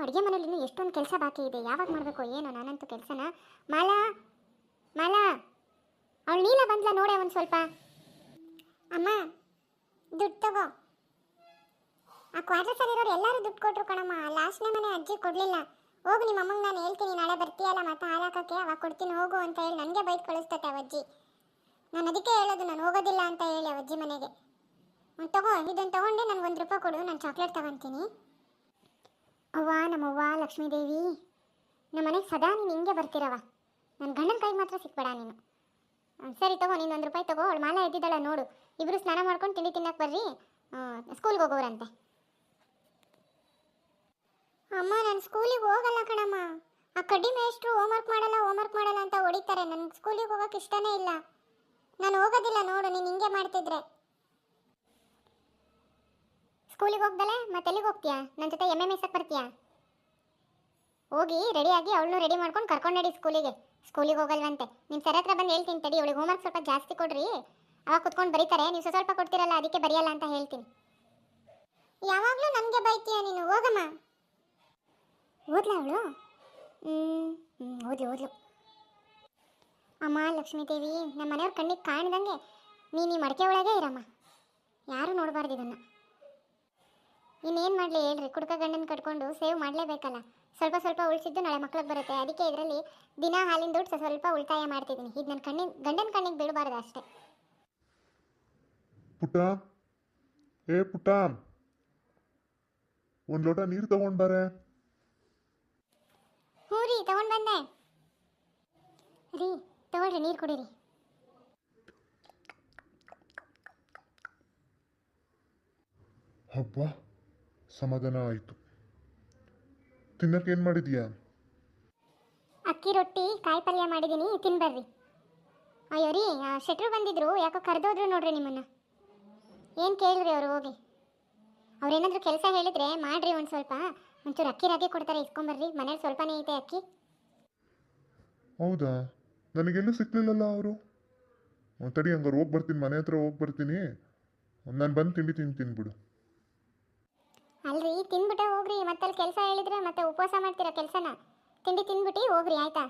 ಅಡುಗೆ ಮನೇಲಿ ಇನ್ನೂ ಎಷ್ಟೊಂದು ಕೆಲಸ ಬಾಕಿ ಇದೆ. ಯಾವಾಗ ಮಾಡಬೇಕು ಏನೋ ನಾನಂತೂ ಕೆಲಸನ. ಮಾಲಾ ಮಾಲಾ, ಅವಳು ನೀಲ ಬಂದ್ಲ ನೋಡೆ ಒಂದು ಸ್ವಲ್ಪ. ಅಮ್ಮ ದುಡ್ಡು ತಗೋ. ಆ ಕ್ವಾರ್ಟರ್ಸಲ್ಲಿರೋರು ಎಲ್ಲರೂ ದುಡ್ಡು ಕೊಟ್ಟರು ಕಣಮ್ಮ. ಲಾಸ್ಟ್ನೇ ಮನೆ ಅಜ್ಜಿ ಕೊಡಲಿಲ್ಲ. ಹೋಗು ನಿಮ್ಮ ಅಮ್ಮಂಗೆ ನಾನು ಹೇಳ್ತೀನಿ, ನಾಳೆ ಬರ್ತೀಯಲ್ಲ ಮತ್ತೆ ಹಾಲು ಹಾಕೋಕ್ಕೆ, ಅವಾಗ ಕೊಡ್ತೀನಿ ಹೋಗು ಅಂತ ಹೇಳಿ ನನಗೆ ಬೈಕ್ ಕಳಿಸ್ತತೆ ಅವಜ್ಜಿ. ನಾನು ಅದಕ್ಕೆ ಹೇಳೋದು ನಾನು ಹೋಗೋದಿಲ್ಲ ಅಂತ ಹೇಳಿ ಅವಜ್ಜಿ ಮನೆಗೆ. ತಗೋ, ಇದನ್ನು ತೊಗೊಂಡೆ ನನಗೆ ₹1 ಕೊಡು, ನಾನು ಚಾಕ್ಲೇಟ್ ತಗೊತೀನಿ. ಅವ್ವ ನಮ್ಮವ್ವ ಲಕ್ಷ್ಮೀದೇವಿ, ನಮ್ಮ ಮನೆಗೆ ಸದಾ ನೀನು ಹಿಂಗೆ ಬರ್ತಿರವ. ನನ್ನ ಗಂಡನ ಕೈಗೆ ಮಾತ್ರ ಸಿಕ್ಬೇಡ ನೀನು. ಸರಿ ತಗೋ, ನೀನು ₹1 ತಗೋ. ಅವಳು ಮಾಲ ಎದ್ದಿದ್ದಾಳ ನೋಡು. ಇಬ್ಬರು ಸ್ನಾನ ಮಾಡ್ಕೊಂಡು ತಿಂಡಿ ತಿನ್ನಕ್ಕೆ ಬರ್ರಿ, ಸ್ಕೂಲ್ಗೆ ಹೋಗೋರಂತೆ. ಅಮ್ಮ ನಾನು ಸ್ಕೂಲಿಗೆ ಹೋಗಲ್ಲ ಕಣಮ್ಮ. ಆ ಕಡ್ಡಿ ಮೇಷ್ಟ್ರು ಹೋಮ್ವರ್ಕ್ ಮಾಡಲ್ಲ ಅಂತ ಹೊಡಿತಾರೆ. ನನಗೆ ಸ್ಕೂಲಿಗೆ ಹೋಗೋಕೆ ಇಷ್ಟನೇ ಇಲ್ಲ. ನಾನು ಹೋಗೋದಿಲ್ಲ ನೋಡು, ನೀನು ಹಿಂಗೆ ಮಾಡ್ತಿದ್ರೆ. ಸ್ಕೂಲಿಗೆ ಹೋಗ್ದಲೆ ಮತ್ತೆ ಎಲ್ಲಿಗೆ ಹೋಗ್ತೀಯಾ? ನನ್ನ ಜೊತೆ MMSಕ್ಕೆ ಬರ್ತೀಯಾ? ಹೋಗಿ ರೆಡಿಯಾಗಿ ಅವಳನ್ನು ರೆಡಿ ಮಾಡ್ಕೊಂಡು ಕರ್ಕೊಂಡು ನಡಿ ಸ್ಕೂಲಿಗೆ. ಸ್ಕೂಲಿಗೆ ಹೋಗಲ್ವಂತೆ. ನಿಮ್ಮ ಸರ್ ಹತ್ರ ಬಂದು ಹೇಳ್ತೀನಿ ತಡಿ, ಅವಳಿಗೆ ಹೋಮ್ವರ್ಕ್ ಸ್ವಲ್ಪ ಜಾಸ್ತಿ ಕೊಡ್ರಿ, ಅವಾಗ ಕುತ್ಕೊಂಡು ಬರೀತಾರೆ. ನೀವು ಸ್ವಲ್ಪ ಕೊಡ್ತಿರಲ್ಲ ಅದಕ್ಕೆ ಬರೆಯಲ್ಲ ಅಂತ ಹೇಳ್ತೀನಿ. ಯಾವಾಗಲೂ ನನಗೆ ಬೈತೀಯ ನೀನು, ಹೋಗಮ್ಮ. ಓದ್ಲಾ ಅವಳು? ಓದ್ಲು. ಅಮ್ಮ ಲಕ್ಷ್ಮೀದೇವಿ, ನಮ್ಮ ಮನೆಯವ್ರ ಕಣ್ಣಿಗೆ ಕಾಣ್ದಂಗೆ ನೀನು ಈ ಮಡಿಕೆ ಒಳಗೆ ಇರಮ್ಮ, ಯಾರೂ ನೋಡಬಾರ್ದು ಇದನ್ನು. ಇನ್ನೇನು ಮಾಡಲಿ ಹೇಳ್ರಿ, ಕುಡ್ಕ ಗಂಡನ ಕಟ್ಕೊಂಡು ಸೇವ್ ಮಾಡಲೇಬೇಕಲ್ಲ. ಸ್ವಲ್ಪ ಉಳಿಸಿದ್ದು ನಾಳೆ ಮಕ್ಳಿಗೆ ಬರುತ್ತೆ. ಅದಕ್ಕೆ ಇದರಲ್ಲಿ ದಿನ ಹಾಲಿನ ದುಡ್ಡು ಸ್ವಲ್ಪ ಉಳಿತಾಯ ಮಾಡ್ತಿದ್ದೀನಿ. ಇದು ನನ್ನ ಗಂಡನ ಕಣ್ಣಿಗೆ ಬೀಳಬಾರ್ದು ಅಷ್ಟೇ. ಪುಟ್ಟ, ಏ ಪುಟ್ಟ, ಒಂದು ಲೋಟ ನೀರು ತಗೊಂಡು ಬಾರೆ. ಹ್ಞೂ ರೀ, ತಗೊಂಡು ಬಂದೆ ರೀ. ತಗೊಳ್ರಿ, ನೀರು ಕುಡೀರಿ. ಹಬ್ಬ, ಸಮಾಧಾನ ಆಯಿತು. ತಿನ್ನಕ್ಕೆ ಏನು ಮಾಡಿದೀಯಾ? ಅಕ್ಕಿ ರೊಟ್ಟಿ ಕಾಯಿ ಪಲ್ಯ ಮಾಡಿದ್ದೀನಿ, ತಿನ್ಬರ್ರಿ. ಅಯ್ಯೋ ರೀ, ಶೆಟ್ರು ಬಂದಿದ್ರು, ಯಾಕೋ ಕರೆದೋದ್ರು ನೋಡ್ರಿ ನಿಮ್ಮನ್ನು. ಏನು ಕೇಳಿದ್ರಿ ಅವರು? ಹೋಗಿ ಅವ್ರೇನಾದರೂ ಕೆಲಸ ಹೇಳಿದರೆ ಮಾಡಿರಿ. ಒಂದು ಸ್ವಲ್ಪ ಒಂಚೂರು ಅಕ್ಕಿ ರಾಗಿ ಕೊಡ್ತಾರೆ, ಇಸ್ಕೊಂಬರ್ರಿ. ಮನೇಲಿ ಸ್ವಲ್ಪನೇ ಐತೆ ಅಕ್ಕಿ. ಹೌದಾ? ನನಗೆಲ್ಲೂ ಸಿಕ್ಕಲಿಲ್ಲಲ್ಲ ಅವರು. ತಡಿ, ಹಂಗಾರೆ ಹೋಗಿ ಬರ್ತೀನಿ, ಮನೆ ಹತ್ರ ಹೋಗಿ ಬರ್ತೀನಿ. ನಾನು ಬಂದು ತಿಂಡಿ ತಿನ್ಬಿಡು. ಅಲ್ರಿ, ತಿನ್ಬಿಟ್ಟೆ ಹೋಗ್ರಿ. ಮತ್ತೆ ಅಲ್ಲಿ ಕೆಲಸ ಹೇಳಿದ್ರೆ ಮತ್ತೆ ಉಪವಾಸ ಮಾಡ್ತೀರಾ ಕೆಲಸನ. ತಿಂಡಿ ತಿನ್ಬಿಟ್ಟು ಹೋಗ್ರಿ ಆಯ್ತಾ?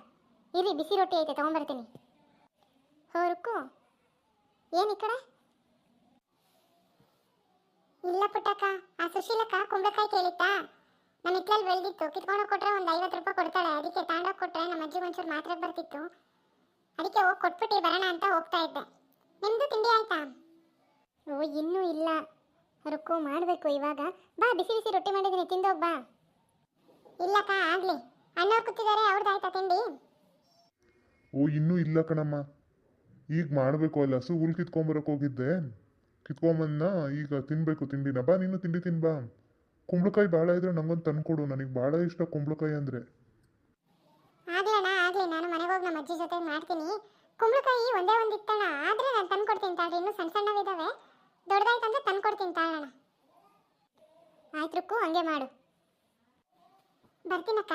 ಇರ್ರಿ, ಬಿಸಿ ರೊಟ್ಟಿ ಐತೆ ತೊಗೊಂಬರ್ತೀನಿ. ಹೋರುಕ್ಕು ಏನು ಈ ಕಡೆ? ಇಲ್ಲ ಪುಟ್ಟಕ್ಕ, ಆ ಸುಶೀಲಕ್ಕ ಕುಂಬಳಕಾಯಿ ಕೇಳಿತ್ತಾ? ನಮ್ಮ ಹಿತ್ತಲಲ್ಲಿ ಬೆಳೆದಿತ್ತು, ಕಿತ್ಕೊಂಡು ಕೊಟ್ಟರೆ ಒಂದು ₹50 ಕೊಡ್ತಾಳೆ. ಅದಕ್ಕೆ ತಾಂಡೋಗಿ ಕೊಟ್ಟರೆ ನಮ್ಮ ಅಜ್ಜಿಗೆ ಒಂಚೂರು ಮಾತ್ರೆ ಬರ್ತಿತ್ತು. ಅದಕ್ಕೆ ಹೋಗಿ ಕೊಟ್ಬಿಟ್ಟು ಬರೋಣ ಅಂತ ಹೋಗ್ತಾ ಇದ್ದೆ. ನಿಮ್ಮದು ತಿಂಡಿ ಆಯ್ತಾ? ಓ, ಇನ್ನೂ ಇಲ್ಲ ರುಕ್ಕು, ಮಾಡಬೇಕು ಇವಾಗ. ಬಾ, ಬಿಸಿ ಬಿಸಿ ರೊಟ್ಟಿ ಮಾಡಿದ್ದೀನಿ, ತಿಂದೋಗಿ ಬಾ. ಇಲ್ಲಕ್ಕ, ಆಗಲಿ. ಅಣ್ಣವ್ರು ಕೂತಿದ್ದಾರೆ, ಅವ್ರದ್ದು ಆಯ್ತಾ ತಿಂಡಿ? ಓ, ಇನ್ನೂ ಇಲ್ಲ ಕಣಮ್ಮ, ಈಗ ಮಾಡಬೇಕು. ಅಲ್ಲ ಹಸು ಹುಲ್ ಕಿತ್ಕೊಂಬರಕ್ಕೆ ಹೋಗಿದ್ದೆ, ಕಿತ್ಕೊಂಬಂದ. ಈಗ ತಿನ್ನಬೇಕು ತಿಂಡಿನ. ಬಾ, ನೀನು ತಿಂಡಿ ತಿನ್ಬಾ. ಕುಂಬಳಕಾಯಿ ಭಾಳ ಇದ್ರೆ ನಂಗೊಂದು ತಂದ್ಕೊಡು, ನನಗೆ ಭಾಳ ಇಷ್ಟ ಕುಂಬಳಕಾಯಿ ಅಂದರೆ. ಆಗ್ಲಣ್ಣ, ಆಗಲಿ. ನಾನು ಮನೆಗೆ ಹೋಗಿ ನಮ್ಮ ಅಜ್ಜಿ ಜೊತೆ ಮಾಡ್ತೀನಿ. ಕುಂಬಳಕಾಯಿ ಒಂದೇ ಒಂದು ಇತ್ತಣ್ಣ, ಆದರೆ ನಾನು ತಂದು ಕೊಡ್ತೀನಿ ತಾಳ್ರಿ. ಇನ್ನೂ ಸಣ್ಣ ಸಣ್ಣವಿದ್ದಾವೆ, ದೊಡ್ಡದಾಯ್ತಂದ್ರೆ ತಂದು ಕೊಡ್ತೀನಿ ತಾಳಣ್ಣ. ಆಯ್ತು ರುಕ್ಕು, ಹಂಗೆ ಮಾಡು. ಬರ್ತೀನಕ್ಕ.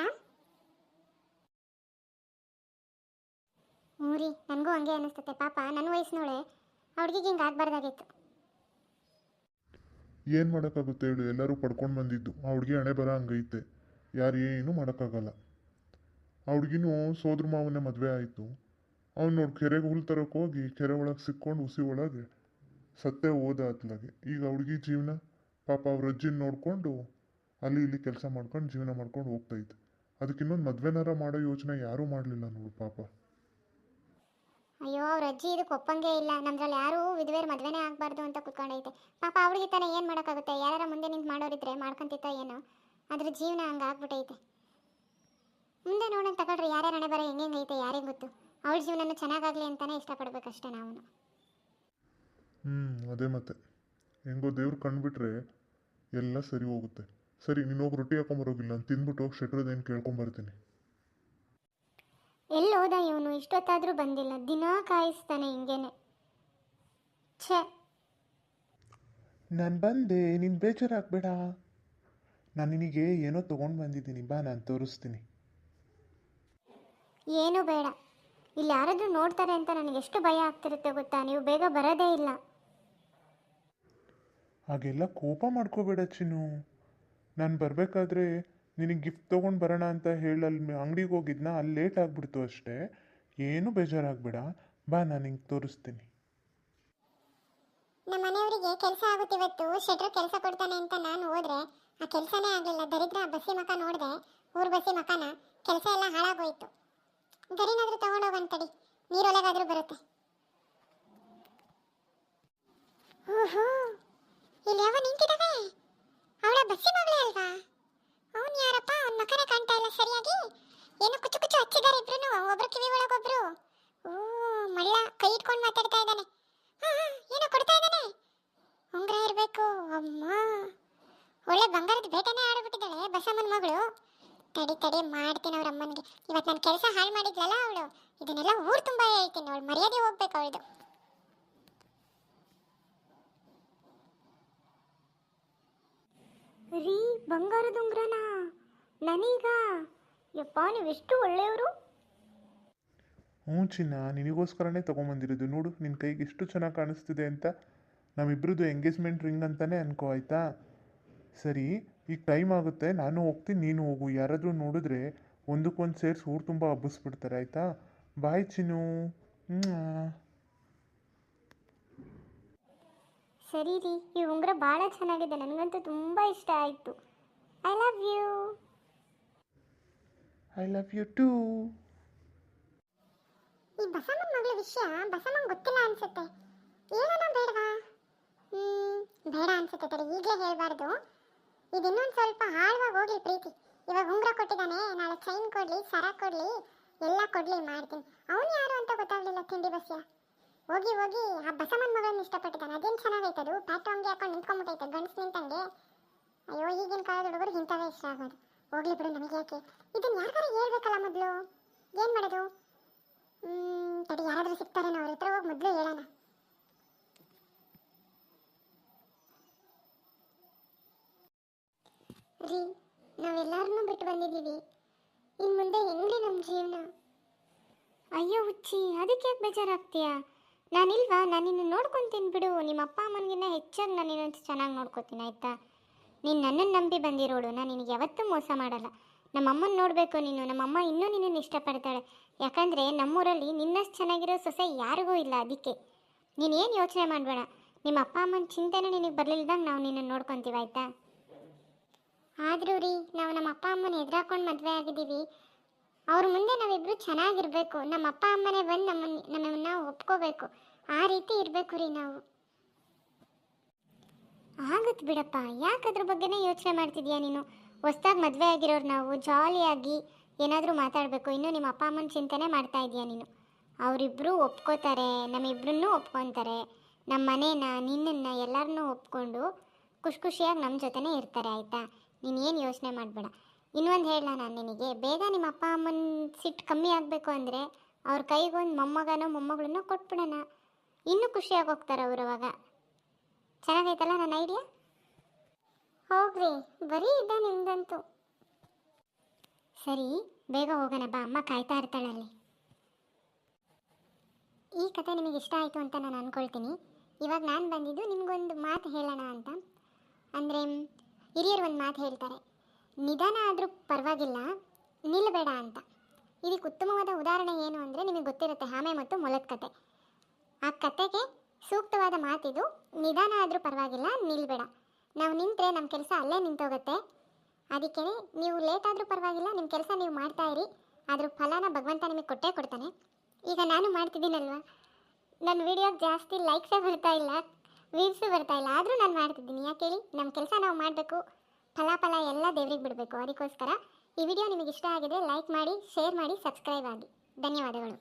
ಹ್ಞೂ ರೀ, ನನಗೂ ಹಂಗೆ ಅನ್ನಿಸ್ತತೆ. ಪಾಪ ನನ್ನ ವಯಸ್ಸಿನೋಳೆ, ಅವ್ಳಿಗೆ ಹಿಂಗೆ ಆಗಬಾರ್ದಾಗಿತ್ತು. ಏನು ಮಾಡೋಕ್ಕಾಗುತ್ತೆ ಹೇಳು, ಎಲ್ಲರೂ ಪಡ್ಕೊಂಡು ಬಂದಿದ್ದು. ಆ ಹುಡುಗಿ ಹಣೆ ಬರ ಹಂಗೈತೆ, ಯಾರು ಏನೂ ಮಾಡೋಕ್ಕಾಗಲ್ಲ. ಆ ಹುಡುಗಿನೂ ಸೋದ್ರ ಮಾವನೇ ಮದುವೆ ಆಯಿತು. ಅವ್ನು ನೋಡಿ ಕೆರೆಗೆ ಹುಲ್ ತರಕ್ಕೆ ಹೋಗಿ ಕೆರೆ ಒಳಗೆ ಸಿಕ್ಕೊಂಡು ಹುಸಿ ಒಳಗೆ ಸತ್ತೇ ಹೋದ ಅತ್ಲಾಗೆ. ಈಗ ಹುಡುಗಿ ಜೀವನ ಪಾಪ ಅವ್ರ ಅಜ್ಜಿನ ನೋಡಿಕೊಂಡು ಅಲ್ಲಿ ಇಲ್ಲಿ ಕೆಲಸ ಮಾಡ್ಕೊಂಡು ಜೀವನ ಮಾಡ್ಕೊಂಡು ಹೋಗ್ತೈತೆ. ಅದಕ್ಕೆ ಇನ್ನೊಂದು ಮದುವೆನಾರ ಮಾಡೋ ಯೋಚನೆ ಯಾರೂ ಮಾಡಲಿಲ್ಲ ನೋಡು ಪಾಪ. ಅಯ್ಯೋ, ಅವ್ರ ಅಜ್ಜಿ ಇದಕ್ಕೆ ಒಪ್ಪಂಗೆ ಇಲ್ಲ. ನಮ್ದ್ರಲ್ಲಿ ಯಾರೂ ವಿಧವೆಯರು ಮದುವೆನೇ ಆಗಬಾರ್ದು ಅಂತ ಕುತ್ಕೊಂಡೈತೆ. ಪಾಪ ಅವ್ರಿಗೆ ತಾನೇ ಏನು ಮಾಡೋಕ್ಕಾಗುತ್ತೆ? ಯಾರ ಮುಂದೆ ನಿಂತು ಮಾಡೋರಿದ್ರೆ ಮಾಡ್ಕೊಂತಿತ್ತ ಏನೋ. ಅದ್ರ ಜೀವನ ಹಂಗೆ ಆಗ್ಬಿಟ್ಟೈತೆ. ಮುಂದೆ ನೋಡೋಣ ತಗೊಳ್ರಿ, ಯಾರ್ಯಾರ ಹಣೆ ಬರ ಹೆಂಗೈತೆ ಯಾರಿಗೆ ಗೊತ್ತು. ಅವಳ ಜೀವನನೂ ಚೆನ್ನಾಗಾಗಲಿ ಅಂತಲೇ ಇಷ್ಟಪಡ್ಬೇಕಷ್ಟೇ ನಾವು. ಅದೇ ಮತ್ತೆ, ಹೆಂಗೋ ದೇವ್ರು ಕಂಡುಬಿಟ್ರೆ ಎಲ್ಲ ಸರಿ ಹೋಗುತ್ತೆ. ಸರಿ, ನೀನು ಹೋಗಿ ರೊಟ್ಟಿ ಹಾಕೊಂಬರೋಗಿಲ್ಲ, ನಾನು ತಿಂದ್ಬಿಟ್ಟು ಹೋಗಿ ಶೆಟ್ರದೇನು ಕೇಳ್ಕೊಂಬರ್ತೀನಿ. ಎಲ್ಲಿ ಹೋದ ಇವನು? ಇಷ್ಟೊತ್ತಾದರೂ ಬಂದಿಲ್ಲ, ದಿನಾ ಕಾಯಿಸ್ತಾನೆ ಹಿಂಗೇನೆ. ಛೇ, ನಾನು ಬಂದೆ, ನೀನು ಬೇಜಾರಾಗಬೇಡ. ನಾನು ನಿನಗೆ ಏನೋ ತೊಗೊಂಡು ಬಂದಿದ್ದೀನಿ, ಬಾ ನಾನು ತೋರಿಸ್ತೀನಿ. ಏನೂ ಬೇಡ, ಇಲ್ಲಿ ಯಾರಾದರೂ ನೋಡ್ತಾರೆ ಅಂತ ನನಗೆ ಎಷ್ಟು ಭಯ ಆಗ್ತಿರುತ್ತೆ ಗೊತ್ತಾ? ನೀವು ಬೇಗ ಬರೋದೇ ಇಲ್ಲ. ಹಾಗೆಲ್ಲ ಕೋಪ ಮಾಡ್ಕೋಬೇಡ ಚಿನ್ನು. ನಾನು ಬರಬೇಕಾದ್ರೆ ನಿನಗೆ ಗಿಫ್ಟ್ ತೊಗೊಂಡು ಬರೋಣ ಅಂತ ಹೇಳಲ್ಲಿ ಅಂಗಡಿಗೆ ಹೋಗಿದ್ನ, ಅಲ್ಲಿ ಲೇಟ್ ಆಗಿಬಿಡ್ತು ಅಷ್ಟೇ. ಏನು ಬೇಜಾರಾಗಬೇಡ, ಬಾ ನಾನು ನಿಂಗೆ ತೋರಿಸ್ತೀನಿ. ನಮ್ಮ ಮನೆಯವರಿಗೆ ಕೆಲಸ ಆಗುತ್ತೆ ಇವತ್ತು, ಶೆಟ್ರು ಕೆಲಸ ಕೊಡ್ತಾನೆ ಅಂತ ನಾನು ಹೋದ್ರೆ ಆ ಕೆಲಸನೇ ಆಗಲಿಲ್ಲ. ದರಿದ್ರ ಬಸ್ಸಿ ಮಕ ನೋಡಿದೆ, ಊರ್ ಬಸ್ಸಿ ಮಕನ, ಕೆಲಸ ಎಲ್ಲ ಹಾಳಾಗೋಯ್ತು. ಗರಿನಾದ್ರೂ ತಗೊಂಡೋಗಂತ ತಡಿ, ನೀರೊಳಗಾದ್ರೂ ಬರುತ್ತೆ. ಓಹೋ, ಇಲ್ಲಿ ಯಾವ ನಿಂತಿದ್ದಾವೆ? ಅವಳ ಬಸ್ಸಿ ಮಗಳೇ ಅಲ್ವಾ? ಅವನು ಯಾರಪ್ಪ? ಅವನ ಮಕನೇ ಕಾಣ್ತಾ ಇಲ್ಲ ಸರಿಯಾಗಿ. ಏನು ಕುಚ್ಚು ಕುಚ್ಚು ಹಚ್ಚಿದ್ದಾರೆ ಇಬ್ರು, ಒಬ್ರು ಕಿವಿ ಒಳಗೊಬ್ರು. ಓ ಮಳ್ಳ ಕೈ ಇಟ್ಕೊಂಡು ಮಾತಾಡ್ತಾ ಇದ್ದಾನೆ. ಏನೋ ಕೊಡ್ತಾ ಇದ್ದಾನೆ, ಉಂಗ್ರ ಇರಬೇಕು. ಅಮ್ಮ, ಒಳ್ಳೆ ಬಂಗಾರದ ಬೇಟೆನೇ ಆಡ್ಬಿಟ್ಟಿದ್ದಾಳೆ ಬಸಮ್ಮನ ಮಗಳು. ತಡಿ ತಡಿ ಮಾಡ್ತೀನಿ ಅವ್ರ ಅಮ್ಮನಿಗೆ. ಇವತ್ತು ನನ್ನ ಕೆಲಸ ಹಾಳು ಮಾಡಿದ್ಲಲ್ಲ ಅವಳು, ಇದನ್ನೆಲ್ಲ ಊರು ತುಂಬ ಹೇಳ್ತೀನಿ. ಅವಳು ಮರ್ಯಾದೆ ಹೋಗ್ಬೇಕು ಅವಳದು. ರೀ, ಬಂಗಾರದ ಉಂಗ್ರನಾ ನನೀಗ? ಯಪ್ಪ, ನೀವೆಷ್ಟು ಒಳ್ಳೆಯವರು. ಹ್ಞೂ ಚಿನ್ನ, ನಿನಗೋಸ್ಕರನೇ ತೊಗೊಂಬಂದಿರೋದು. ನೋಡು ನಿನ್ನ ಕೈಗೆ ಎಷ್ಟು ಚೆನ್ನಾಗಿ ಕಾಣಿಸ್ತಿದೆ ಅಂತ. ನಮ್ಮಿಬ್ರದ್ದು ಎಂಗೇಜ್ಮೆಂಟ್ ರಿಂಗ್ ಅಂತಲೇ ಅನ್ಕೋ, ಆಯಿತಾ? ಸರಿ, ಈಗ ಟೈಮ್ ಆಗುತ್ತೆ, ನಾನು ಹೋಗ್ತೀನಿ, ನೀನು ಹೋಗು. ಯಾರಾದರೂ ನೋಡಿದ್ರೆ ಒಂದಕ್ಕೊಂದು ಸೇರಿಸಿ ಊರು ತುಂಬ ಹಬ್ಬಿಸ್ಬಿಡ್ತಾರೆ, ಆಯಿತಾ? ಬಾಯ್ ಚಿನ್ನು. ಸರಿ ರೀ, ಈ ಉಂಗುರ ಭಾಳ ಚೆನ್ನಾಗಿದೆ, ನನಗಂತೂ ತುಂಬ ಇಷ್ಟ ಆಯಿತು. I love you. I love you too. ಈ ಬಸಮ್ಮನ ಮಗಳ ವಿಷಯ ಬಸಮ್ಮಂಗೆ ಗೊತ್ತಿಲ್ಲ ಅನ್ಸುತ್ತೆ. ಏನೋ ಬೇಡವಾ? ಬೇಡ ಅನ್ಸುತ್ತೆ. ತಡಿ, ಈಗಲೇ ಹೇಳಬಾರ್ದು. ಇದು ಇನ್ನೊಂದು ಸ್ವಲ್ಪ ಆಳವಾಗಿ ಹೋಗ್ಲಿ ಪ್ರೀತಿ. ಇವಾಗ ಉಂಗುರ ಕೊಟ್ಟಿದ್ದಾನೆ, ನಾಳೆ ಚೈನ್ ಕೊಡಲಿ, ಸರ ಕೊಡಲಿ, ಎಲ್ಲ ಕೊಡಲಿ, ಮಾಡ್ತೀನಿ. ಅವನು ಯಾರು ಅಂತ ಗೊತ್ತಾಗಲಿಲ್ಲ, ತಿಂಡಿ ಬಸ್ಯ. ಹೋಗಿ ಹೋಗಿ ಆ ಬಸಮ್ಮನ ಮಗಳನ್ನ ಇಷ್ಟಪಟ್ಟಿದ್ದಾನೆ. ಅದೇನು ಚೆನ್ನಾಗೈತದು, ಪ್ಯಾಟು ಅಂಗಿ ಹಾಕೊಂಡು ನಿಂತ್ಕೊಂಡ್ಬಿಟ್ಟೈತೆ ಗಂಡಸು ನಿಂತಂಗೆ. ಅಯ್ಯೋ, ಈಗಿನ ಕಾಲದ ಹುಡುಗರು ಇಂಥವೇ ಇಷ್ಟ ಆಗೋದು. ಹೋಗ್ಲಿ ಬಿಡು, ನಮಗೆ ಯಾಕೆ? ಇದನ್ನು ಯಾರಿಗಾರ ಹೇಳ್ಬೇಕಲ್ಲ ಮೊದಲು. ಏನು ಮಾಡೋದು? ತಡಿ, ಯಾರಾದರೂ ಸಿಗ್ತಾರೇನೋ, ಅವ್ರ ಹತ್ರ ಹೋಗಿ ಮೊದಲು ಹೇಳೋಣ. ರೀ, ನಾವೆಲ್ಲರನ್ನೂ ಬಿಟ್ಟು ಬಂದಿದ್ದೀವಿ, ಇನ್ನು ಮುಂದೆ ಹೆಂಗ್ರಿ ನಮ್ಮ ಜೀವನ? ಅಯ್ಯೋ ಹುಚ್ಚಿ, ಅದಕ್ಕೆ ಯಾಕೆ ಬೇಜಾರಾಗ್ತೀಯಾ? ನಾನಿಲ್ವಾ? ನಾನು ನಿನ್ನ ನೋಡ್ಕೊತೀನಿ ಬಿಡು. ನಿಮ್ಮ ಅಪ್ಪ ಅಮ್ಮನಿಗಿನ್ನ ಹೆಚ್ಚಾಗಿ ನಾನು ನಿನ್ನಂತ ಚೆನ್ನಾಗಿ ನೋಡ್ಕೋತೀನಿ, ಆಯಿತಾ? ನೀನು ನನ್ನನ್ನು ನಂಬಿ ಬಂದಿರೋಳು, ನಾನು ನಿನಗೆ ಯಾವತ್ತೂ ಮೋಸ ಮಾಡಲ್ಲ. ನಮ್ಮಮ್ಮನ ನೋಡಬೇಕು ನೀನು. ನಮ್ಮಮ್ಮ ಇನ್ನೂ ನಿನ್ನನ್ನು ಇಷ್ಟಪಡ್ತಾಳೆ. ಯಾಕಂದರೆ ನಮ್ಮೂರಲ್ಲಿ ನಿನ್ನಷ್ಟು ಚೆನ್ನಾಗಿರೋ ಸೊಸೆ ಯಾರಿಗೂ ಇಲ್ಲ. ಅದಕ್ಕೆ ನೀನೇನು ಯೋಚನೆ ಮಾಡಬೇಡ. ನಿಮ್ಮ ಅಪ್ಪ ಅಮ್ಮನ ಚಿಂತೆನೂ ನಿನಗೆ ಬರಲಿಲ್ದಂಗೆ ನಾವು ನಿನ್ನನ್ನು ನೋಡ್ಕೊತೀವಿ, ಆಯಿತಾ? ಆದರೂ ರೀ, ನಾವು ನಮ್ಮ ಅಪ್ಪ ಅಮ್ಮನ ಎದುರಾಕೊಂಡು ಮದುವೆ ಆಗಿದ್ದೀವಿ. ಅವ್ರ ಮುಂದೆ ನಾವಿಬ್ಬರು ಚೆನ್ನಾಗಿರಬೇಕು. ನಮ್ಮ ಅಪ್ಪ ಅಮ್ಮನೇ ಬಂದು ನಮ್ಮನ್ನು ಒಪ್ಕೋಬೇಕು. ಆ ರೀತಿ ಇರಬೇಕು ರೀ ನಾವು. ಆಗತ್ತೆ ಬಿಡಪ್ಪ, ಯಾಕೆ ಅದ್ರ ಬಗ್ಗೆನೇ ಯೋಚನೆ ಮಾಡ್ತಿದ್ಯಾ ನೀನು? ಹೊಸ್ದಾಗಿ ಮದುವೆ ಆಗಿರೋರು ನಾವು, ಜಾಲಿಯಾಗಿ ಏನಾದರೂ ಮಾತಾಡಬೇಕು. ಇನ್ನೂ ನಿಮ್ಮ ಅಪ್ಪ ಅಮ್ಮನ ಚಿಂತೆನೇ ಮಾಡ್ತಾ ಇದೀಯ ನೀನು. ಅವರಿಬ್ಬರು ಒಪ್ಕೋತಾರೆ, ನಮ್ಮಿಬ್ಬರನ್ನೂ ಒಪ್ಕೊತಾರೆ. ನಮ್ಮ ಮನೇನ, ನಿನ್ನನ್ನು, ಎಲ್ಲರನ್ನೂ ಒಪ್ಕೊಂಡು ಖುಷಿ ಖುಷಿಯಾಗಿ ನಮ್ಮ ಜೊತೆನೇ ಇರ್ತಾರೆ, ಆಯಿತಾ? ನೀನೇನು ಯೋಚನೆ ಮಾಡಬೇಡ. ಇನ್ನೊಂದು ಹೇಳಲ್ಲ ನಾನು ನಿನಗೆ, ಬೇಗ ನಿಮ್ಮ ಅಪ್ಪ ಅಮ್ಮನ ಸಿಟ್ಟು ಕಮ್ಮಿ ಆಗಬೇಕು ಅಂದರೆ ಅವ್ರ ಕೈಗೊಂದು ಮೊಮ್ಮಗನೋ ಮೊಮ್ಮಗಳನ್ನೋ ಕೊಟ್ಬಿಡೋಣ. ಇನ್ನೂ ಖುಷಿಯಾಗಿ ಹೋಗ್ತಾರೆ ಅವರು ಅವಾಗ. ಚೆನ್ನಾಗೈತಲ್ಲ ನನ್ನ ಐಡಿಯಾ? ಹೋಗ್ರಿ, ಬರೀ ಇದೆ ನಿಮ್ದಂತೂ. ಸರಿ, ಬೇಗ ಹೋಗೋಣ ಬಾ, ಅಮ್ಮ ಕಾಯ್ತಾ ಇರ್ತಾಳಲ್ಲಿ. ಈ ಕತೆ ನಿಮಗೆ ಇಷ್ಟ ಆಯಿತು ಅಂತ ನಾನು ಅಂದ್ಕೊಳ್ತೀನಿ. ಇವಾಗ ನಾನು ಬಂದಿದ್ದು ನಿಮಗೊಂದು ಮಾತು ಹೇಳೋಣ ಅಂತ. ಅಂದರೆ ಹಿರಿಯರು ಒಂದು ಮಾತು ಹೇಳ್ತಾರೆ, ನಿಧಾನ ಆದರೂ ಪರವಾಗಿಲ್ಲ, ನಿಲ್ಲಬೇಡ ಅಂತ. ಇದಕ್ಕೆ ಉತ್ತಮವಾದ ಉದಾಹರಣೆ ಏನು ಅಂದರೆ ನಿಮಗೆ ಗೊತ್ತಿರುತ್ತೆ, ಆಮೆ ಮತ್ತು ಮೊಲದ ಕತೆ. ಆ ಕತೆಗೆ ಸೂಕ್ತವಾದ ಮಾತಿದು. ನಿಧಾನ ಆದರೂ ಪರವಾಗಿಲ್ಲ, ನಿಲ್ಲಬೇಡ. ನಾವು ನಿಂತರೆ ನಮ್ಮ ಕೆಲಸ ಅಲ್ಲೇ ನಿಂತೋಗುತ್ತೆ. ಅದಕ್ಕೆ ನೀವು ಲೇಟ್ ಆದರೂ ಪರವಾಗಿಲ್ಲ, ನಿಮ್ಮ ಕೆಲಸ ನೀವು ಮಾಡ್ತಾ ಇರಿ. ಅದ್ರ ಫಲನ ಭಗವಂತ ನಿಮಗೆ ಕೊಟ್ಟೇ ಕೊಡ್ತಾನೆ. ಈಗ ನಾನು ಮಾಡ್ತಿದ್ದೀನಲ್ವ, ನನ್ನ ವಿಡಿಯೋಗೆ ಜಾಸ್ತಿ ಲೈಕ್ಸೇ ಬರ್ತಾ ಇಲ್ಲ, ವ್ಯೂಸು ಬರ್ತಾ ಇಲ್ಲ, ಆದರೂ ನಾನು ಮಾಡ್ತಿದ್ದೀನಿ. ಯಾಕೆ ಹೇಳಿ? ನಮ್ಮ ಕೆಲಸ ನಾವು ಮಾಡಬೇಕು, ಫಲ ಎಲ್ಲ ದೇವ್ರಿಗೆ ಬಿಡಬೇಕು. ಅದಕ್ಕೋಸ್ಕರ ಈ ವಿಡಿಯೋ ನಿಮಗೆ ಇಷ್ಟ ಆಗಿದೆ, ಲೈಕ್ ಮಾಡಿ, ಶೇರ್ ಮಾಡಿ, ಸಬ್ಸ್ಕ್ರೈಬ್ ಆಗಿ. ಧನ್ಯವಾದಗಳು.